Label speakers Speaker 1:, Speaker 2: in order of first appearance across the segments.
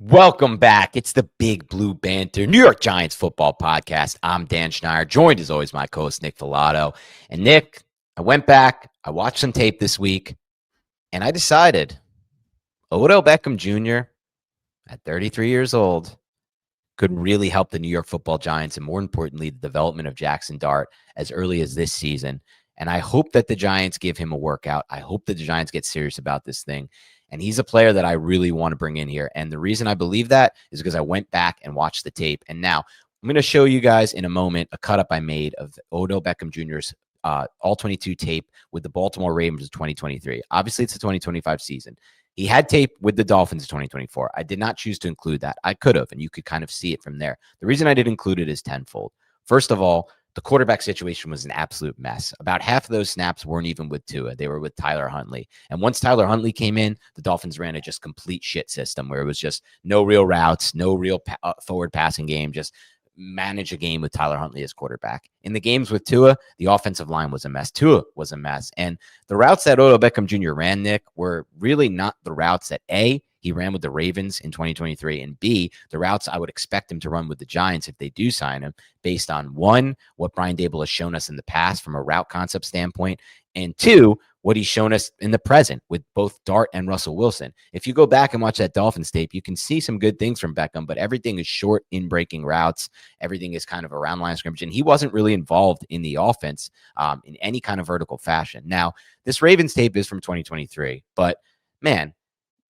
Speaker 1: Welcome back. It's the Big Blue Banter, New York Giants football podcast. I'm Dan Schneider, joined as always my co-host Nick Filato. And Nick, I went back, I watched some tape this week, and I decided Odell Beckham Jr. at 33 years old could really help the New York football Giants and more importantly, the development of Jaxson Dart as early as this season. And I hope that the Giants give him a workout. I hope that the Giants get serious about this thing. And he's a player that I really want to bring in here. And the reason I believe that is because I went back and watched the tape. And now I'm going to show you guys in a moment a cut up I made of Odell Beckham Jr.'s all 22 tape with the Baltimore Ravens of 2023. Obviously, it's the 2025 season. He had tape with the Dolphins in 2024. I did not choose to include that. I could have, and you could kind of see it from there. The reason I did include it is tenfold. First of all, the quarterback situation was an absolute mess. About half of those snaps weren't even with Tua. They were with Tyler Huntley. And once Tyler Huntley came in, the Dolphins ran a just complete shit system where it was just no real routes, no real forward passing game, just manage a game with Tyler Huntley as quarterback. In the games with Tua, the offensive line was a mess. Tua was a mess. And the routes that Odell Beckham Jr. ran, Nick, were really not the routes that he ran with the Ravens in 2023, and B, the routes I would expect him to run with the Giants if they do sign him, based on one, what Brian Daboll has shown us in the past from a route concept standpoint, and two, what he's shown us in the present with both Dart and Russell Wilson. If you go back and watch that Dolphins tape, you can see some good things from Beckham, but everything is short in breaking routes. Everything is kind of around line of scrimmage, and he wasn't really involved in the offense in any kind of vertical fashion. Now, this Ravens tape is from 2023, but man,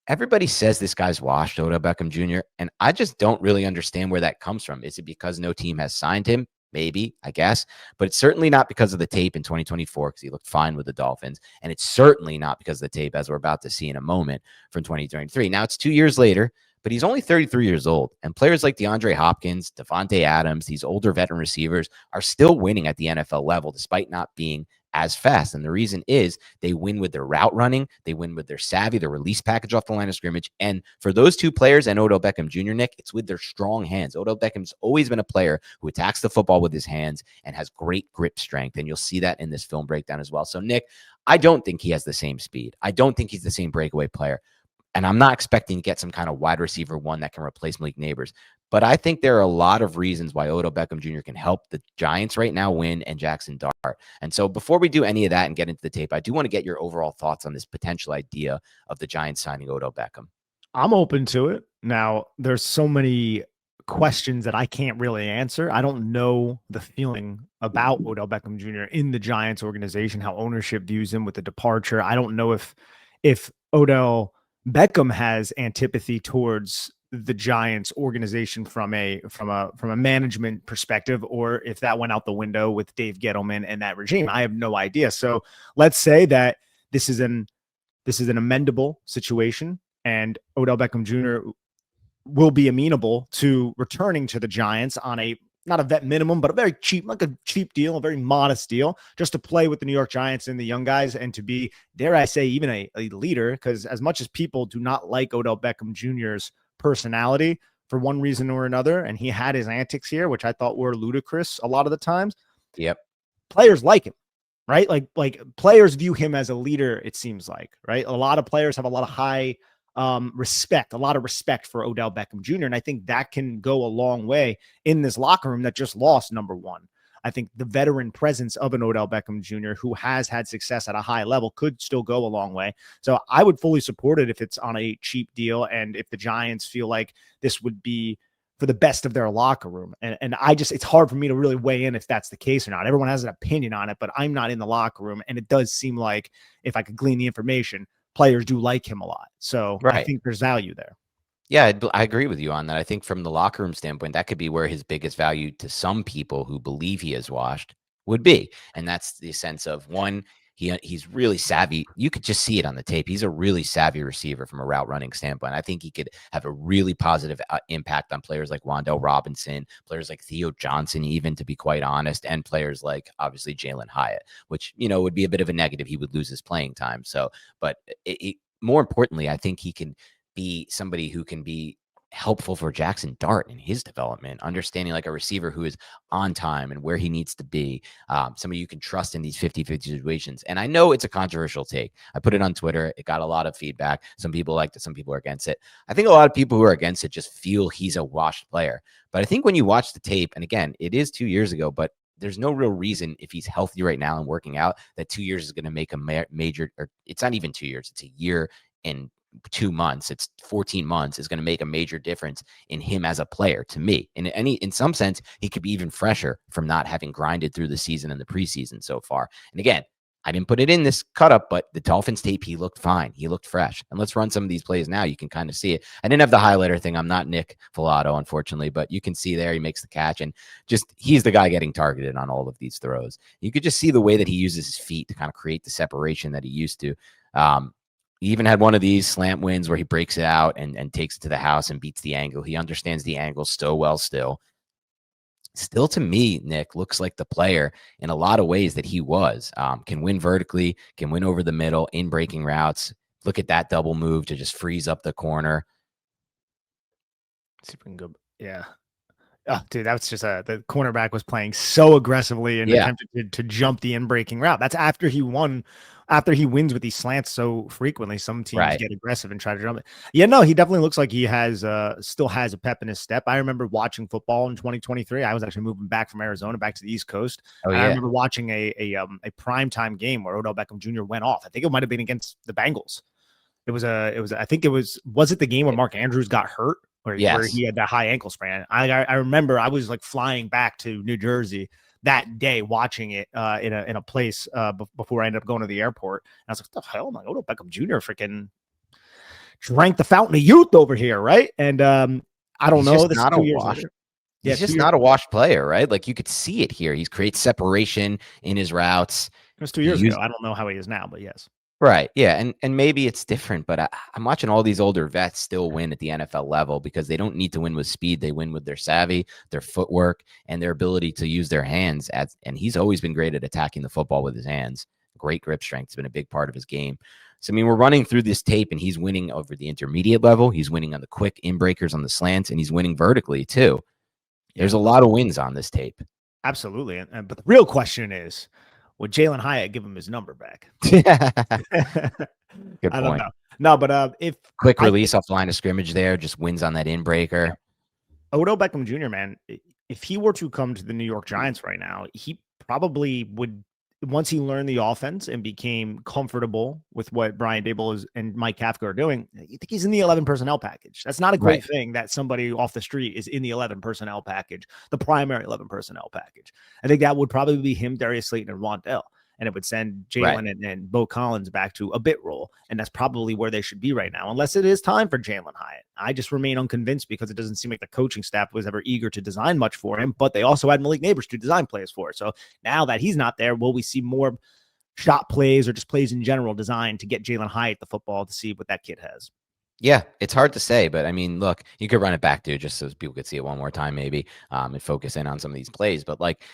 Speaker 1: everybody says this guy's washed, Odell Beckham Jr., and I just don't really understand where that comes from. Is it because no team has signed him? Maybe, I guess, but it's certainly not because of the tape in 2024 because he looked fine with the Dolphins, and it's certainly not because of the tape, as we're about to see in a moment, from 2023. Now, it's 2 years later, but he's only 33 years old, and players like DeAndre Hopkins, Devontae Adams, these older veteran receivers are still winning at the NFL level despite not being as fast. And the reason is they win with their route running, they win with their savvy, their release package off the line of scrimmage. And for those two players and Odell Beckham Jr., Nick, it's with their strong hands. Odell Beckham's always been a player who attacks the football with his hands and has great grip strength. And you'll see that in this film breakdown as well. So, Nick, I don't think he has the same speed. I don't think he's the same breakaway player. And I'm not expecting to get some kind of wide receiver one that can replace Malik Neighbors. But I think there are a lot of reasons why Odell Beckham Jr. can help the Giants right now win and Jaxson Dart. And so before we do any of that and get into the tape, I do want to get your overall thoughts on this potential idea of the Giants signing Odell Beckham.
Speaker 2: I'm open to it. Now, there's so many questions that I can't really answer. I don't know the feeling about Odell Beckham Jr. in the Giants organization, how ownership views him with the departure. I don't know if Odell Beckham has antipathy towards the Giants organization from a management perspective, or if that went out the window with Dave Gettleman and that regime. I have no idea. So let's say that this is an amendable situation and Odell Beckham Jr. will be amenable to returning to the Giants on not a vet minimum, but a very cheap, like a cheap deal, a very modest deal, just to play with the New York Giants and the young guys and to be, dare I say, even a leader. Because as much as people do not like Odell Beckham Jr.'s personality for one reason or another, and he had his antics here, which I thought were ludicrous a lot of the times.
Speaker 1: Yep.
Speaker 2: Players like him. Right? Like players view him as a leader, it seems like, right? A lot of players have a lot of high respect for Odell Beckham Jr. And I think that can go a long way in this locker room that just lost number one. I think the veteran presence of an Odell Beckham Jr. who has had success at a high level could still go a long way. So I would fully support it if it's on a cheap deal and if the Giants feel like this would be for the best of their locker room. And it's hard for me to really weigh in if that's the case or not. Everyone has an opinion on it, but I'm not in the locker room. And it does seem like, if I could glean the information, players do like him a lot. So right. I think there's value there.
Speaker 1: Yeah, I agree with you on that. I think from the locker room standpoint, that could be where his biggest value to some people who believe he is washed would be. And that's the sense of, one, he's really savvy. You could just see it on the tape. He's a really savvy receiver from a route running standpoint. I think he could have a really positive impact on players like Wan'Dale Robinson, players like Theo Johnson, even, to be quite honest, and players like obviously Jalen Hyatt, which, would be a bit of a negative. He would lose his playing time. So, but more importantly, I think he can be somebody who can be helpful for Jaxson Dart in his development, understanding like a receiver who is on time and where he needs to be, somebody you can trust in these 50-50 situations. And I know it's a controversial take. I put it on Twitter. It got a lot of feedback. Some people liked it. Some people are against it. I think a lot of people who are against it just feel he's a washed player. But I think when you watch the tape, and again, it is 2 years ago, but there's no real reason if he's healthy right now and working out that 2 years is going to make a major, or it's not even 2 years. It's a year and 2 months. It's 14 months is going to make a major difference in him as a player to me. In some sense, he could be even fresher from not having grinded through the season and the preseason so far. And again, I didn't put it in this cut up, but the Dolphins tape, he looked fine. He looked fresh. And let's run some of these plays now. You can kind of see it. I didn't have the highlighter thing. I'm not Nick Filato, unfortunately, but you can see there he makes the catch. And just he's the guy getting targeted on all of these throws. You could just see the way that he uses his feet to kind of create the separation that he used to. He even had one of these slant wins where he breaks it out and takes it to the house and beats the angle. He understands the angle so well still. Still, to me, Nick looks like the player in a lot of ways that he was. Can win vertically, can win over the middle in breaking routes. Look at that double move to just freeze up the corner.
Speaker 2: See if we can go. Yeah. Oh, dude, that's just the cornerback was playing so aggressively and attempted to jump the in-breaking route. That's after he wins with these slants so frequently. Some teams get aggressive and try to jump it. Yeah, no, he definitely looks like he has still has a pep in his step. I remember watching football in 2023. I was actually moving back from Arizona back to the East Coast. And I remember watching a primetime game where Odell Beckham Jr. went off. I think it might have been against the Bengals. Was it the game where Mark Andrews got hurt? Where he had that high ankle sprain. I remember I was like flying back to New Jersey that day watching it in a place before I ended up going to the airport. And I was like, what the hell? My Odell Beckham Jr. freaking drank the fountain of youth over here, right? And I don't know. This is 2 years later.
Speaker 1: He's just not a washed player, right? Like you could see it here. He creates separation in his routes.
Speaker 2: It was 2 years ago. I don't know how he is now, but yes.
Speaker 1: Right. Yeah. And maybe it's different, but I'm watching all these older vets still win at the NFL level because they don't need to win with speed. They win with their savvy, their footwork, and their ability to use their hands. And he's always been great at attacking the football with his hands. Great grip strength has been a big part of his game. So, I mean, we're running through this tape and he's winning over the intermediate level. He's winning on the quick in-breakers on the slants, and he's winning vertically too. There's a lot of wins on this tape.
Speaker 2: Absolutely. But the real question is, would Jalen Hyatt give him his number back?
Speaker 1: Good
Speaker 2: I don't know. No, but if
Speaker 1: quick release off the line of scrimmage there, just wins on that in-breaker.
Speaker 2: Odell Beckham Jr., man, if he were to come to the New York Giants right now, he probably would, once he learned the offense and became comfortable with what Brian Daboll and Mike Kafka are doing, you think he's in the 11 personnel package. That's not a great thing that somebody off the street is in the 11 personnel package, the primary 11 personnel package. I think that would probably be him, Darius Slayton, and Rondell. And it would send Jalen and Bo Collins back to a bit role. And that's probably where they should be right now, unless it is time for Jalen Hyatt. I just remain unconvinced because it doesn't seem like the coaching staff was ever eager to design much for him, but they also had Malik Neighbors to design plays for. So now that he's not there, will we see more shot plays or just plays in general designed to get Jalen Hyatt the football to see what that kid has?
Speaker 1: Yeah, it's hard to say, but I mean, look, you could run it back to just so people could see it one more time, maybe, and focus in on some of these plays. But like,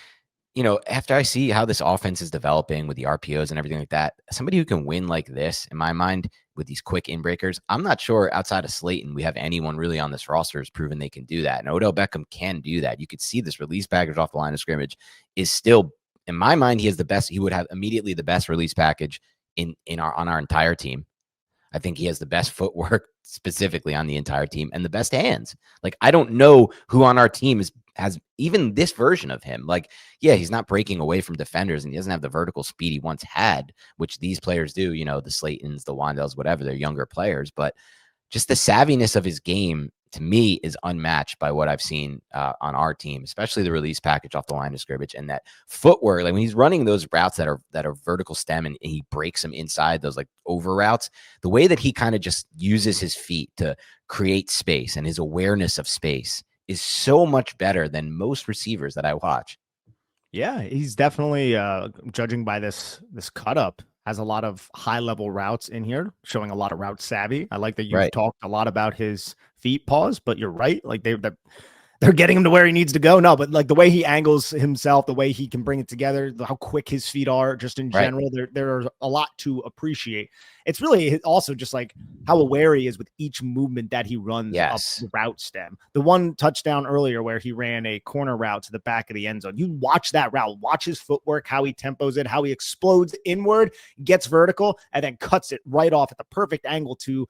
Speaker 1: you know, after I see how this offense is developing with the RPOs and everything like that, somebody who can win like this, in my mind, with these quick in-breakers, I'm not sure outside of Slayton we have anyone really on this roster who's proven they can do that. And Odell Beckham can do that. You could see this release package off the line of scrimmage is still, in my mind, he has the best. He would have immediately the best release package on our entire team. I think he has the best footwork specifically on the entire team and the best hands. Like, I don't know who on our team has even this version of him. Like, yeah, he's not breaking away from defenders and he doesn't have the vertical speed he once had, which these players do, you know, the Slaytons, the Wandells, whatever, they're younger players, but just the savviness of his game to me is unmatched by what I've seen on our team, especially the release package off the line of scrimmage and that footwork. Like when he's running those routes that are vertical stem and he breaks them inside those like over routes, the way that he kind of just uses his feet to create space and his awareness of space is so much better than most receivers that I watch.
Speaker 2: Yeah, he's definitely judging by this cut up, has a lot of high level routes in here, showing a lot of route savvy. I like that you've talked a lot about his feet pause, but you're right. Like they're getting him to where he needs to go. No, but like the way he angles himself, the way he can bring it together, how quick his feet are just in general, there's a lot to appreciate. It's really also just like how aware he is with each movement that he runs up the route stem. The one touchdown earlier where he ran a corner route to the back of the end zone. You watch that route, watch his footwork, how he tempos it, how he explodes inward, gets vertical, and then cuts it right off at the perfect angle to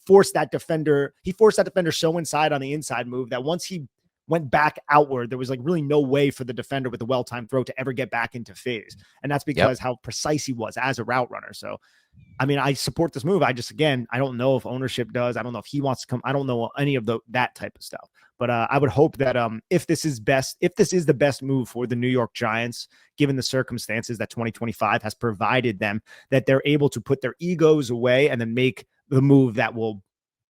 Speaker 2: force that defender. He forced that defender so inside on the inside move that once he went back outward, there was like really no way for the defender with the well-timed throw to ever get back into phase. And that's because how precise he was as a route runner. So, I mean, I support this move. I don't know if ownership does. I don't know if he wants to come. I don't know any of that type of stuff. But I would hope that if this is the best move for the New York Giants, given the circumstances that 2025 has provided them, that they're able to put their egos away and then make the move that will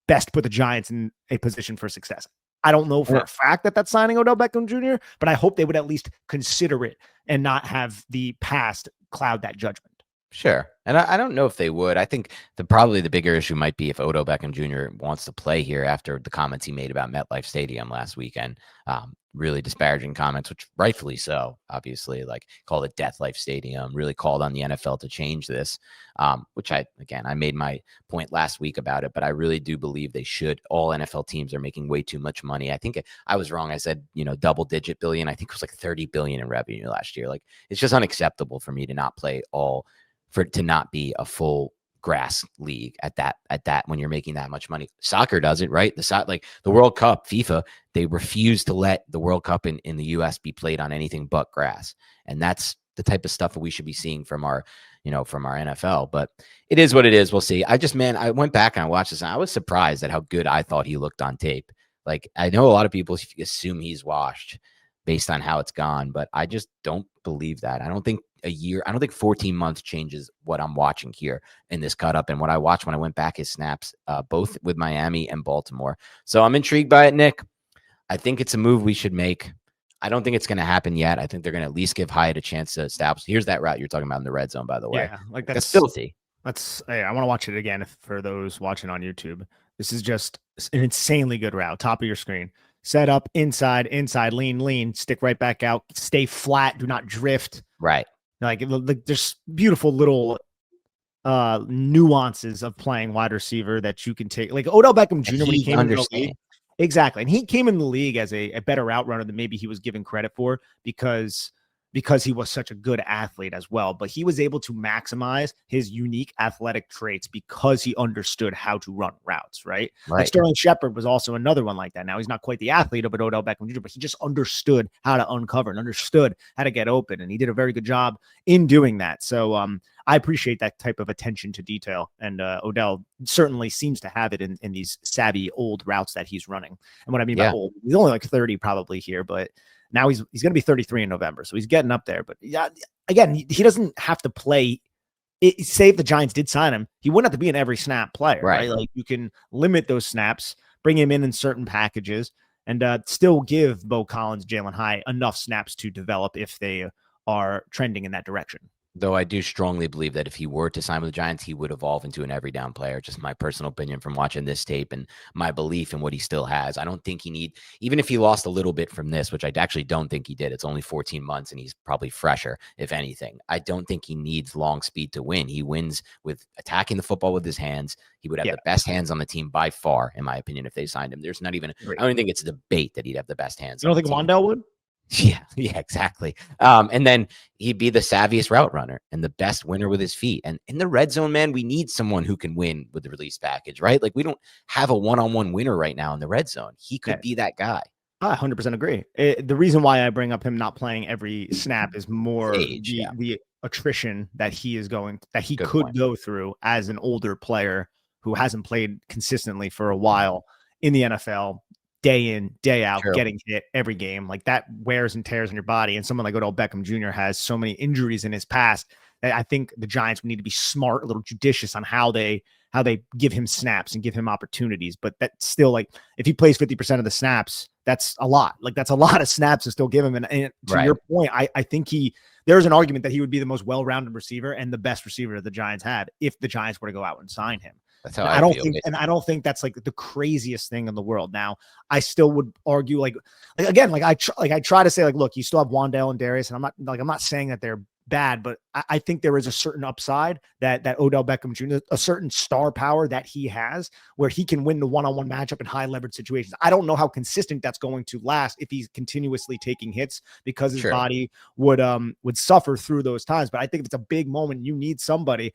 Speaker 2: best put the Giants in a position for success. I don't know for a fact that that's signing Odell Beckham Jr., but I hope they would at least consider it and not have the past cloud that judgment.
Speaker 1: Sure. And I don't know if they would. I think probably the bigger issue might be if Odell Beckham Jr. wants to play here after the comments he made about MetLife Stadium last weekend. Really disparaging comments, which rightfully so, obviously, like called it Death Life Stadium, really called on the NFL to change this, which I made my point last week about it, but I really do believe they should. All NFL teams are making way too much money. I think I was wrong. I said, double digit billion. I think it was like 30 billion in revenue last year. Like, it's just unacceptable for me to not play to not be a full grass league at that when you're making that much money. Soccer does it, right? The World Cup, FIFA, they refuse to let the World Cup in the US be played on anything but grass. And that's the type of stuff that we should be seeing from our NFL. But it is what it is. We'll see. I went back and I watched this and I was surprised at how good I thought he looked on tape. Like, I know a lot of people assume he's washed based on how it's gone, but I just don't believe that. I don't think 14 months changes what I'm watching here in this cut up and what I watched when I went back his snaps, both with Miami and Baltimore. So I'm intrigued by it, Nick. I think it's a move we should make. I don't think it's going to happen yet. I think they're going to at least give Hyatt a chance to establish. Here's that route you're talking about in the red zone, by the way.
Speaker 2: Yeah, like
Speaker 1: that's filthy.
Speaker 2: I want to watch it again for those watching on YouTube. This is just an insanely good route. Top of your screen. Set up, inside, lean, stick right back out, stay flat, do not drift.
Speaker 1: Right.
Speaker 2: Like there's beautiful little nuances of playing wide receiver that you can take. Like Odell Beckham Jr. when he came into the league. Exactly. And he came in the league as a better route runner than maybe he was given credit for because he was such a good athlete as well. But he was able to maximize his unique athletic traits because he understood how to run routes, right? Like Sterling Shepard was also another one like that. Now, he's not quite the athlete of an Odell Beckham Jr., but he just understood how to uncover and understood how to get open. And he did a very good job in doing that. So I appreciate that type of attention to detail. And Odell certainly seems to have it in these savvy old routes that he's running. And what I mean by old, he's only like 30 probably here, but now he's going to be 33 in November, so he's getting up there. But yeah, again, he doesn't have to play. Say if the Giants did sign him, he wouldn't have to be an every snap player, right? Like you can limit those snaps, bring him in certain packages, and still give Bo Collins, Jalen Hyatt enough snaps to develop if they are trending in that direction.
Speaker 1: Though I do strongly believe that if he were to sign with the Giants, he would evolve into an every down player. Just my personal opinion from watching this tape and my belief in what he still has. I don't think even if he lost a little bit from this, which I actually don't think he did. It's only 14 months and he's probably fresher, if anything. I don't think he needs long speed to win. He wins with attacking the football with his hands. He would have the best hands on the team by far, in my opinion, if they signed him. There's not even, I don't think it's a debate that he'd have the best hands.
Speaker 2: You don't think Wandell would?
Speaker 1: Yeah, exactly. And then he'd be the savviest route runner and the best winner with his feet. And in the red zone, man, we need someone who can win with the release package, right? Like we don't have a one-on-one winner right now in the red zone. He could be that guy.
Speaker 2: I 100% agree. The reason why I bring up him not playing every snap is more the attrition that he could go through as an older player who hasn't played consistently for a while in the NFL. Day in, day out, getting hit every game. Like that wears and tears in your body. And someone like Odell Beckham Jr. has so many injuries in his past that I think the Giants would need to be smart, a little judicious on how they give him snaps and give him opportunities. But that's still like, if he plays 50% of the snaps, that's a lot. Like that's a lot of snaps to still give him. And to your point, I think there's an argument that he would be the most well-rounded receiver and the best receiver that the Giants had if the Giants were to go out and sign him.
Speaker 1: That's how
Speaker 2: And
Speaker 1: I feel.
Speaker 2: I don't think that's like the craziest thing in the world. Now, I still would argue like again, like I try to say like, look, you still have Wandale and Darius, and I'm not saying that they're bad, but I think there is a certain upside that Odell Beckham Jr., a certain star power that he has where he can win the one-on-one matchup in high leverage situations. I don't know how consistent that's going to last if he's continuously taking hits because his body would suffer through those times. But I think if it's a big moment, you need somebody.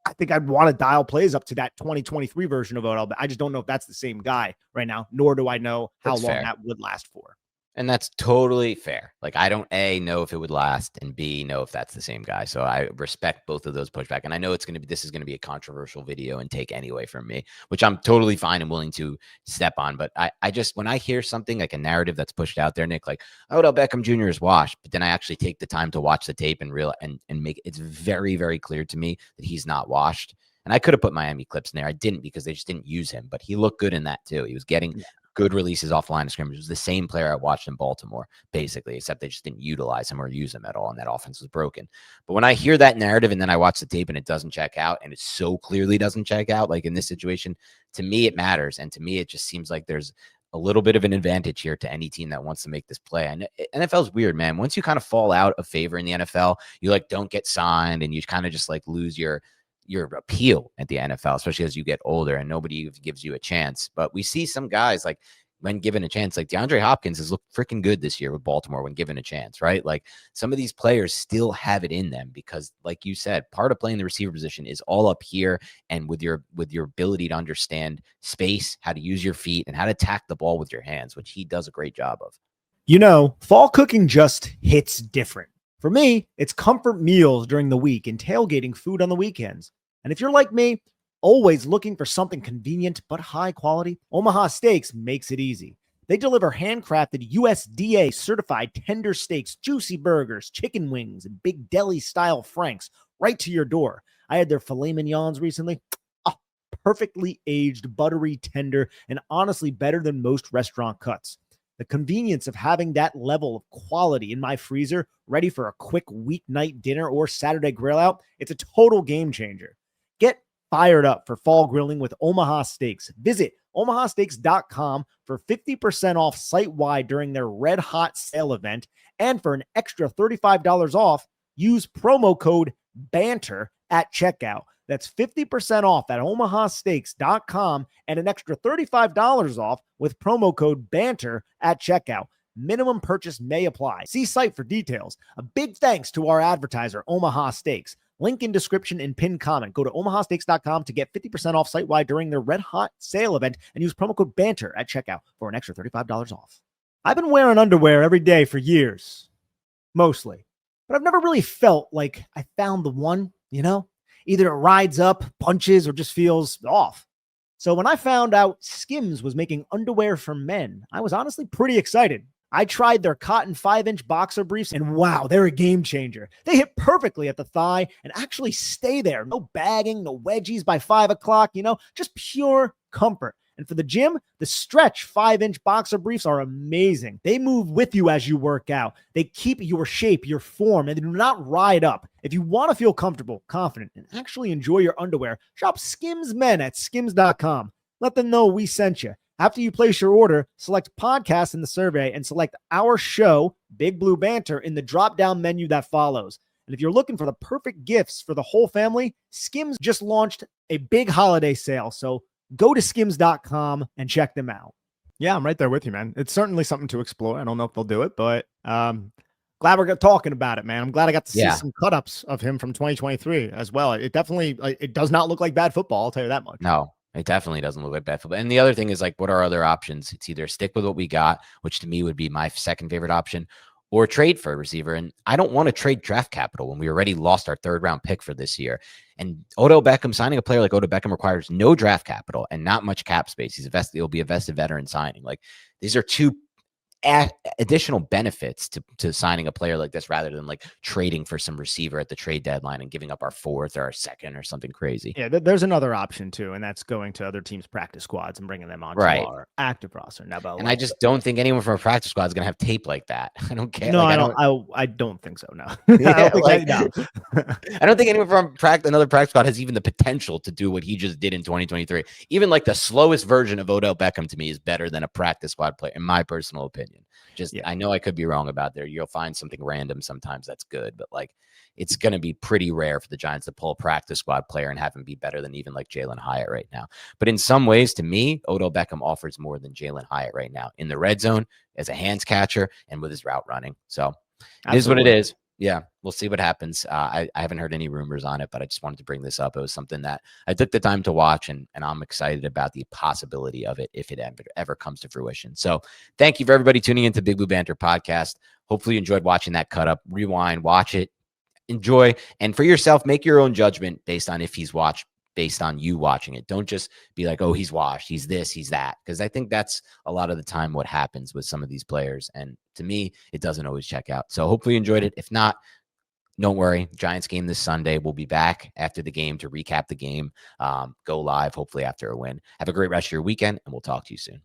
Speaker 2: I think I'd want to dial plays up to that 2023 version of Odell, but I just don't know if that's the same guy right now, nor do I know how long that would last for.
Speaker 1: And that's totally fair. Like, I don't A, know if it would last, and B, know if that's the same guy. So I respect both of those pushback. And I know this is going to be a controversial video and take anyway from me, which I'm totally fine and willing to step on. But I just, when I hear something like a narrative that's pushed out there, Nick, like Odell Beckham Jr. is washed, but then I actually take the time to watch the tape and make it's very, very clear to me that he's not washed. And I could have put Miami clips in there. I didn't because they just didn't use him, but he looked good in that too. He was getting good releases off the line of scrimmage. It was the same player I watched in Baltimore, basically, except they just didn't utilize him or use him at all, and that offense was broken. But when I hear that narrative and then I watch the tape and it doesn't check out, and it so clearly doesn't check out, like in this situation, to me, it matters. And to me, it just seems like there's a little bit of an advantage here to any team that wants to make this play. And NFL is weird, man. Once you kind of fall out of favor in the NFL, you like don't get signed and you kind of just like lose your appeal at the NFL, especially as you get older and nobody gives you a chance. But we see some guys like when given a chance, like DeAndre Hopkins has looked freaking good this year with Baltimore when given a chance, right? Like some of these players still have it in them because, like you said, part of playing the receiver position is all up here and with your ability to understand space, how to use your feet, and how to attack the ball with your hands, which he does a great job of.
Speaker 2: You know, fall cooking just hits different. For me, it's comfort meals during the week and tailgating food on the weekends. And if you're like me, always looking for something convenient but high quality, Omaha Steaks makes it easy. They deliver handcrafted USDA certified tender steaks, juicy burgers, chicken wings, and big deli style franks right to your door. I had their filet mignons recently. Oh, perfectly aged, buttery, tender, and honestly better than most restaurant cuts. The convenience of having that level of quality in my freezer, ready for a quick weeknight dinner or Saturday grill out, it's a total game changer. Get fired up for fall grilling with Omaha Steaks. Visit omahasteaks.com for 50% off site-wide during their Red Hot sale event. And for an extra $35 off, use promo code BANTER at checkout. That's 50% off at omahasteaks.com and an extra $35 off with promo code BANTER at checkout. Minimum purchase may apply. See site for details. A big thanks to our advertiser, Omaha Steaks. Link in description and pinned comment. Go to omahasteaks.com to get 50% off site-wide during their Red Hot sale event and use promo code BANTER at checkout for an extra $35 off. I've been wearing underwear every day for years, mostly, but I've never really felt like I found the one, you know? Either it rides up, punches, or just feels off. So when I found out Skims was making underwear for men, I was honestly pretty excited. I tried their cotton 5-inch boxer briefs, and wow, they're a game changer. They hit perfectly at the thigh and actually stay there. No bagging, no wedgies by 5 o'clock, just pure comfort. And for the gym, the Stretch 5-inch boxer briefs are amazing. They move with you as you work out. They keep your shape, your form, and they do not ride up. If you want to feel comfortable, confident, and actually enjoy your underwear, shop Skims Men at skims.com. Let them know we sent you. After you place your order, select podcast in the survey and select our show, Big Blue Banter, in the drop-down menu that follows. And if you're looking for the perfect gifts for the whole family, Skims just launched a big holiday sale. So go to skims.com and check them out.
Speaker 3: Yeah, I'm right there with you, man. It's certainly something to explore. I don't know if they'll do it, but glad we're talking about it, man. I'm glad I got to see some cut-ups of him from 2023 as well. It definitely, it does not look like bad football, I'll tell you that much.
Speaker 1: No, it definitely doesn't look like bad football. And the other thing is, like, what are other options? It's either stick with what we got, which to me would be my second favorite option, or trade for a receiver. And I don't want to trade draft capital when we already lost our 3rd-round pick for this year. And Odell Beckham, signing a player like Odell Beckham requires no draft capital and not much cap space. He'll be a vested veteran signing. Like, these are two additional benefits to signing a player like this rather than like trading for some receiver at the trade deadline and giving up our 4th or our 2nd or something crazy.
Speaker 2: Yeah, there's another option too, and that's going to other teams' practice squads and bringing them onto our active roster. Now, but
Speaker 1: and I just don't think anyone from a practice squad is going to have tape like that. I don't care.
Speaker 2: No,
Speaker 1: like,
Speaker 2: I don't think so. No,
Speaker 1: yeah,
Speaker 2: no.
Speaker 1: I don't think anyone from another practice squad has even the potential to do what he just did in 2023. Even like the slowest version of Odell Beckham to me is better than a practice squad player, in my personal opinion. I know I could be wrong about there. You'll find something random sometimes that's good, but like it's going to be pretty rare for the Giants to pull a practice squad player and have him be better than even like Jalen Hyatt right now. But in some ways, to me, Odell Beckham offers more than Jalen Hyatt right now in the red zone as a hands catcher and with his route running. So it is what it is. Yeah, we'll see what happens. I haven't heard any rumors on it, but I just wanted to bring this up. It was something that I took the time to watch, and I'm excited about the possibility of it if it ever comes to fruition. So thank you for everybody tuning into Big Blue Banter Podcast. Hopefully you enjoyed watching that cut up. Rewind, watch it, enjoy, and for yourself, make your own judgment based on if he's watched, based on you watching it. Don't just be like, oh, he's washed, he's this, he's that. Because I think that's a lot of the time what happens with some of these players. And to me, it doesn't always check out. So hopefully you enjoyed it. If not, don't worry. Giants game this Sunday. We'll be back after the game to recap the game, go live, hopefully after a win. Have a great rest of your weekend, and we'll talk to you soon.